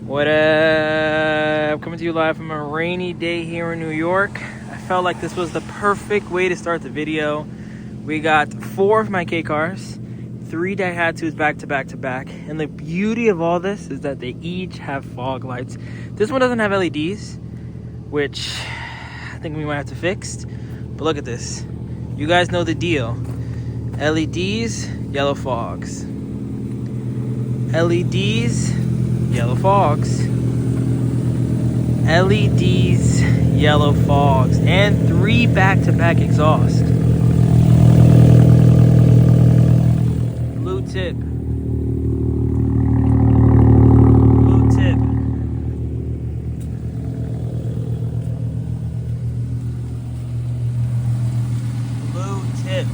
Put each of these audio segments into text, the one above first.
What up? Coming to you live from a rainy day here in New York. I felt like this was the perfect way to start the video. We got 4 of my K cars, 3 Daihatsus back to back to back. And the beauty of all this is that they each have fog lights. This one doesn't have LEDs, which I think we might have to fix. But look at this. You guys know the deal. LEDs, yellow fogs. LEDs, yellow fogs. LEDs, yellow fogs. And 3 back-to-back exhaust. Blue tip. Blue tip. Blue tip.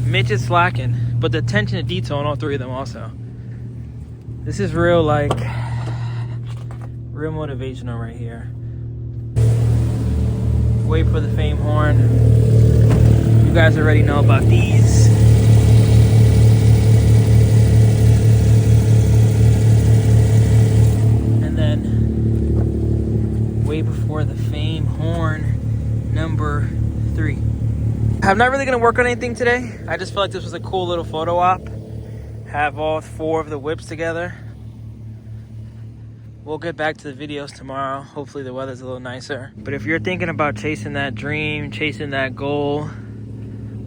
Midget slacking, but the attention to detail on all 3 of them also. This is real, like, real motivational right here. Wait for the fame horn. You guys already know about these. And then, way before the fame horn, number 3. I'm not really gonna work on anything today. I just feel like this was a cool little photo op. Have all 4 of the whips together. We'll get back to the videos tomorrow. Hopefully the weather's a little nicer. But if you're thinking about chasing that dream, chasing that goal,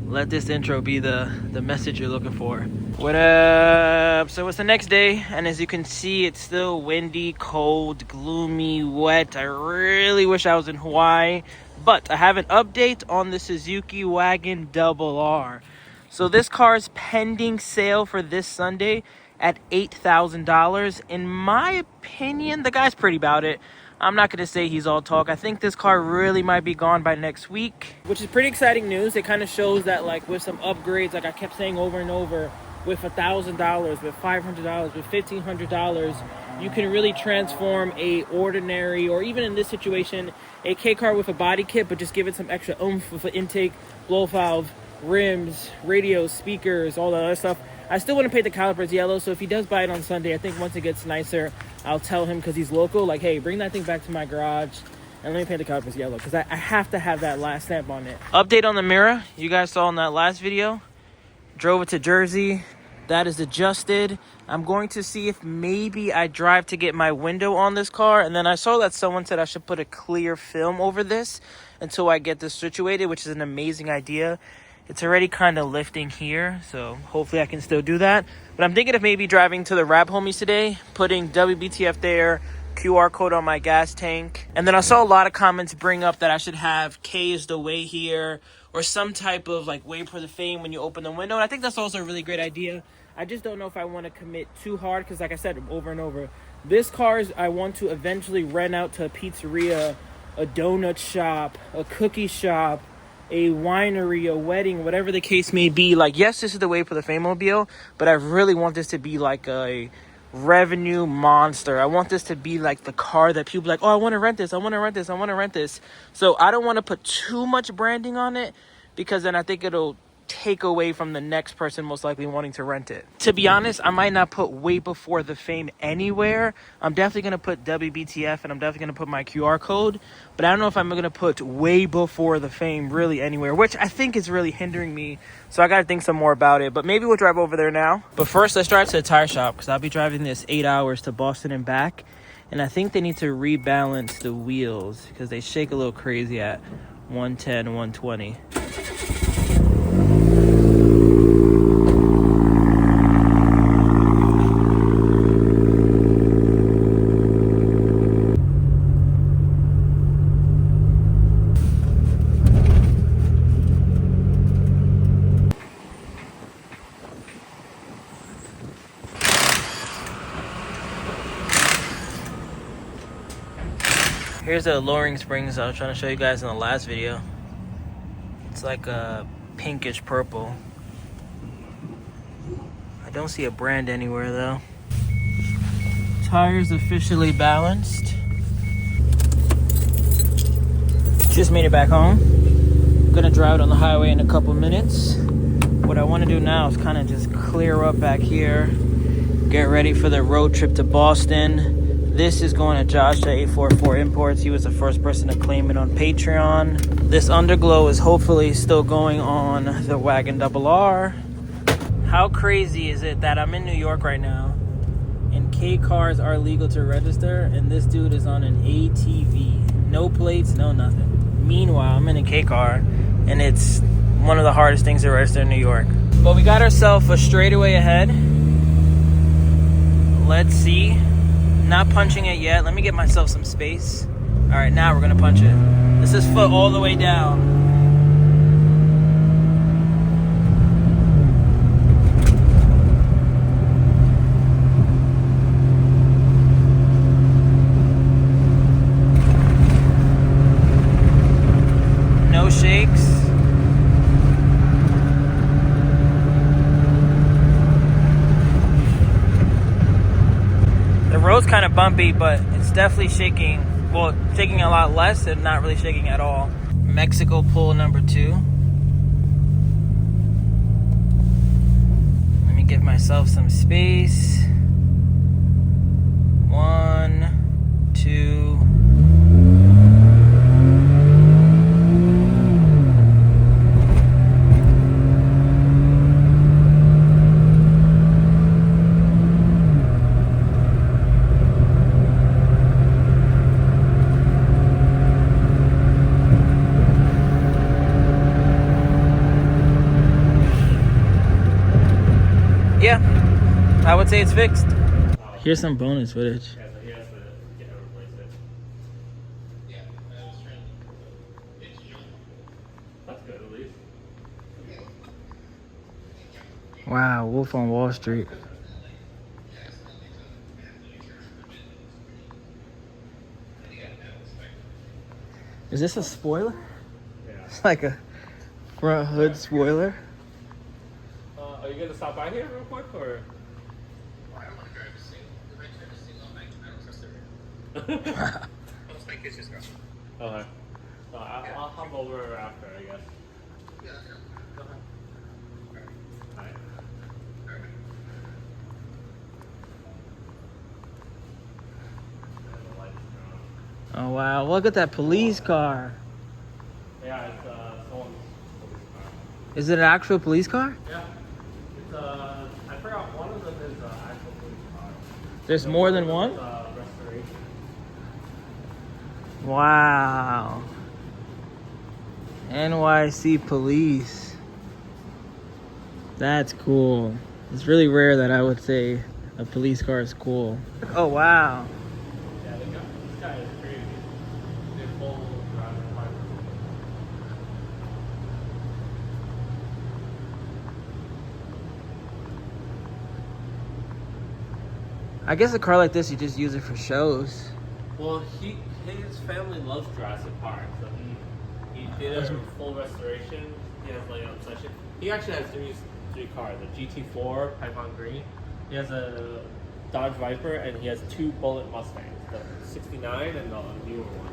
let this intro be the message you're looking for. What up? So it's the next day, and as you can see, it's still windy, cold, gloomy, wet. I really wish I was in Hawaii, but I have an update on the Suzuki Wagon RR. So this car is pending sale for this Sunday at $8,000. In my opinion, the guy's pretty about it. I'm not going to say he's all talk. I think this car really might be gone by next week, which is pretty exciting news. It kind of shows that, like, with some upgrades, like I kept saying over and over, with $1,000, with $500, with $1,500, you can really transform a ordinary, or even in this situation, a K car with a body kit, but just give it some extra oomph with an intake, blow valve, rims, radios, speakers, all that other stuff. I still want to paint the calipers yellow, so if he does buy it on Sunday, I think once it gets nicer, I'll tell him, because he's local, like, hey, bring that thing back to my garage and let me paint the calipers yellow, because I have to have that last stamp on it. Update on the Mira. You guys saw in that last video. Drove it to Jersey. That is adjusted. I'm going to see if maybe I drive to get my window on this car, and then I saw that someone said I should put a clear film over this until I get this situated, which is an amazing idea. It's already kind of lifting here, so hopefully I can still do that. But I'm thinking of maybe driving to the Rap Homies today, putting WBTF there, QR code on my gas tank. And then I saw a lot of comments bring up that I should have K is the way here, or some type of, like, way for the fame when you open the window. And I think that's also a really great idea. I just don't know if I want to commit too hard, because like I said over and over, this car is, I want to eventually rent out to a pizzeria, a donut shop, a cookie shop, a winery, a wedding, whatever the case may be. Like, yes, this is the way for the Fame-mobile, but I really want this to be like a revenue monster. I want this to be like the car that people are like, oh, I want to rent this, I want to rent this, I want to rent this. So I don't want to put too much branding on it, because then I think it'll take away from the next person most likely wanting to rent it. To be honest, I might not put Way Before the Fame anywhere. I'm definitely going to put WBTF, and I'm definitely going to put my QR code, but I don't know if I'm going to put Way Before the Fame really anywhere, which I think is really hindering me, so I got to think some more about it. But maybe we'll drive over there now. But first, let's drive to the tire shop, because I'll be driving this 8 hours to Boston and back, and I think they need to rebalance the wheels, because they shake a little crazy at 110, 120. Here's the lowering springs I was trying to show you guys in the last video. It's like a pinkish purple. I don't see a brand anywhere though. Tires officially balanced. Just made it back home. Gonna drive it on the highway in a couple minutes. What I want to do now is kind of just clear up back here, get ready for the road trip to Boston. This is going to Josh at 844 Imports. He was the first person to claim it on Patreon. This underglow is hopefully still going on the Wagon RR. How crazy is it that I'm in New York right now and K cars are legal to register and this dude is on an ATV? No plates, no nothing. Meanwhile, I'm in a K car and it's one of the hardest things to register in New York. But we got ourselves a straightaway ahead. Let's see. Not punching it yet. Let me get myself some space. All right, now we're gonna punch it. This is foot all the way down. No shakes. The road's kind of bumpy, but it's definitely shaking. Well, shaking a lot less and not really shaking at all. Mexico pull number 2. Let me give myself some space. 1, 2. Yeah, I would say it's fixed. Here's some bonus footage. Yeah, so he has to get a replacement. Yeah, that's good at least. Wow, Wolf on Wall Street. Is this a spoiler? Yeah. It's like a front hood spoiler. Are you gonna stop by here real quick, or? I don't want to drive this thing. If I drive this thing all night, I don't trust it. Most my kids just go. Okay. I'll hop over after, I guess. Yeah, that's enough. Go ahead. Alright. Oh wow, look at that police car. Yeah, it's someone's police car. Is it an actual police car? Yeah. It's I forgot one of them is actual police car. There's more than one? Restoration. Wow. NYC police. That's cool. It's really rare that I would say a police car is cool. Oh wow. Yeah, this guy is crazy. They're full driver fire. I guess a car like this, you just use it for shows. Well, his family loves Jurassic Park, so he did a full restoration. He has like an obsession. He actually has three cars: a GT4 Python Green. He has a Dodge Viper, and he has 2 Bullet Mustangs, the '69 and the newer one.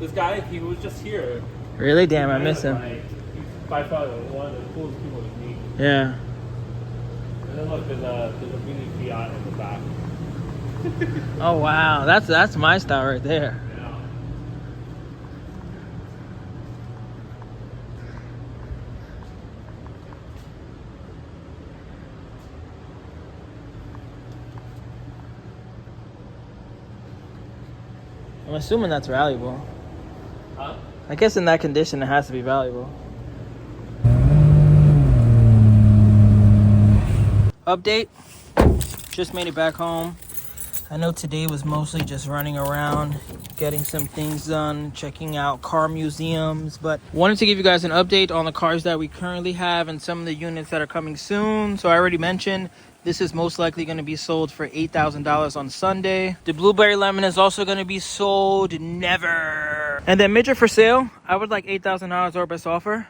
This guy, he was just here. Really? Damn, I miss him. Like, he's by far one of the coolest people to meet. Yeah. And then look, there's a mini Fiat in the back. Oh wow, that's my style right there. Yeah. I'm assuming that's valuable. Huh? I guess in that condition, it has to be valuable. Update. Just made it back home. I know today was mostly just running around, getting some things done, checking out car museums, but wanted to give you guys an update on the cars that we currently have and some of the units that are coming soon. So I already mentioned this is most likely going to be sold for $8,000 on Sunday. The Blueberry Lemon is also going to be sold. Never. And then Midget for sale. I would like $8,000 or best offer.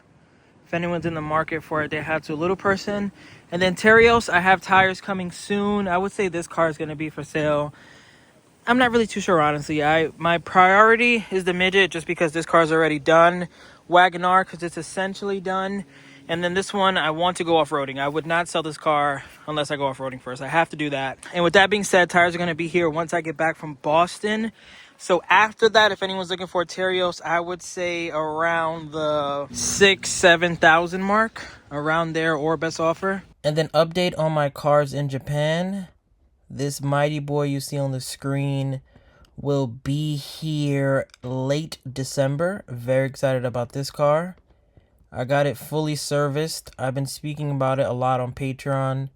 If anyone's in the market for it, they have to. Little person. And then Terios, I have tires coming soon. I would say this car is going to be for sale. I'm not really too sure, honestly. My priority is the Midget just because this car is already done. Wagon R because it's essentially done. And then this one, I want to go off-roading. I would not sell this car unless I go off-roading first. I have to do that. And with that being said, tires are going to be here once I get back from Boston. So after that, if anyone's looking for a Terios, I would say around the 6,000-7,000 mark, around there, or best offer. And then update on my cars in Japan. This mighty boy you see on the screen will be here late December. Very excited about this car. I got it fully serviced. I've been speaking about it a lot on Patreon.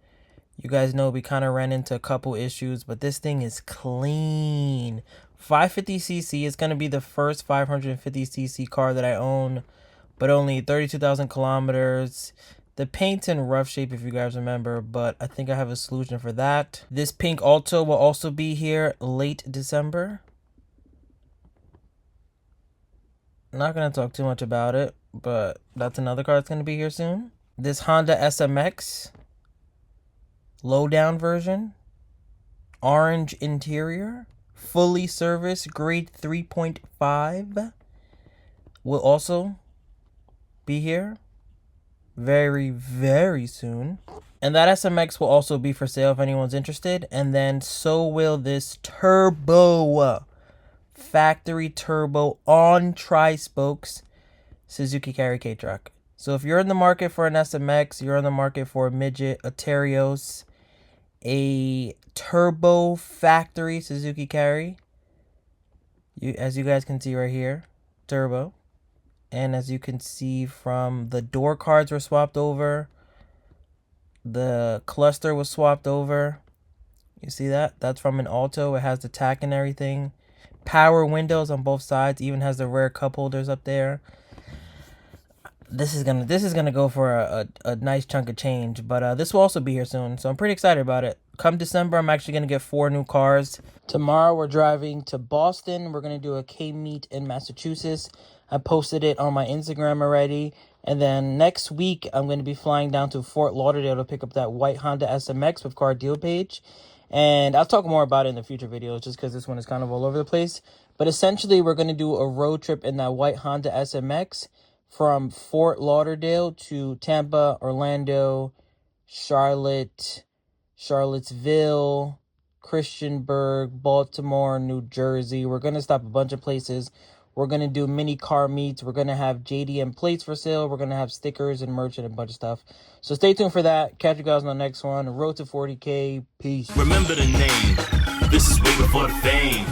You guys know we kind of ran into a couple issues, but this thing is clean. 550cc is going to be the first 550cc car that I own, but only 32,000 kilometers. The paint's in rough shape if you guys remember, but I think I have a solution for that. This pink Alto will also be here late December. Not going to talk too much about it, but that's another car that's going to be here soon. This Honda SMX, low-down version, orange interior, fully serviced, grade 3.5, will also be here very, very soon. And that SMX will also be for sale if anyone's interested. And then so will this turbo, factory turbo on tri-spokes Suzuki Carry K-Truck. So if you're in the market for an SMX, you're in the market for a Midget, a Terios, a turbo factory Suzuki Carry, as you guys can see right here, turbo. And as you can see from the door cards were swapped over, the cluster was swapped over. You see that? That's from an Alto. It has the tack and everything. Power windows on both sides. Even has the rear cup holders up there. This is gonna go for a nice chunk of change. But this will also be here soon, so I'm pretty excited about it. Come December, I'm actually gonna get 4 new cars. Tomorrow we're driving to Boston. We're gonna do a K-meet in Massachusetts. I posted it on my Instagram already. And then next week, I'm going to be flying down to Fort Lauderdale to pick up that white Honda SMX with Car Deal Page. And I'll talk more about it in the future videos just because this one is kind of all over the place. But essentially, we're going to do a road trip in that white Honda SMX from Fort Lauderdale to Tampa, Orlando, Charlotte, Charlottesville, Christiansburg, Baltimore, New Jersey. We're going to stop a bunch of places. We're going to do mini car meets. We're going to have JDM plates for sale. We're going to have stickers and merch and a bunch of stuff. So stay tuned for that. Catch you guys on the next one. Road to 40K. Peace. Remember the name. This is way before the fame.